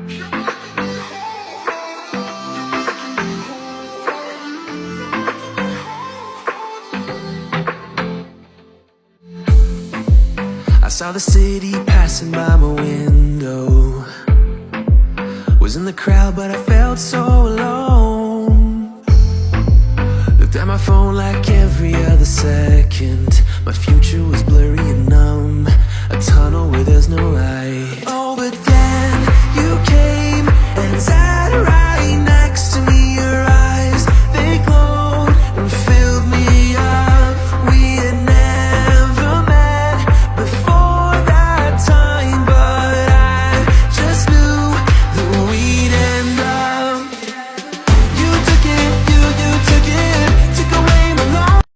I saw the city passing by my window. Was in the crowd but I felt so alone. Looked at my phone like every other second. My future was blurry and numb.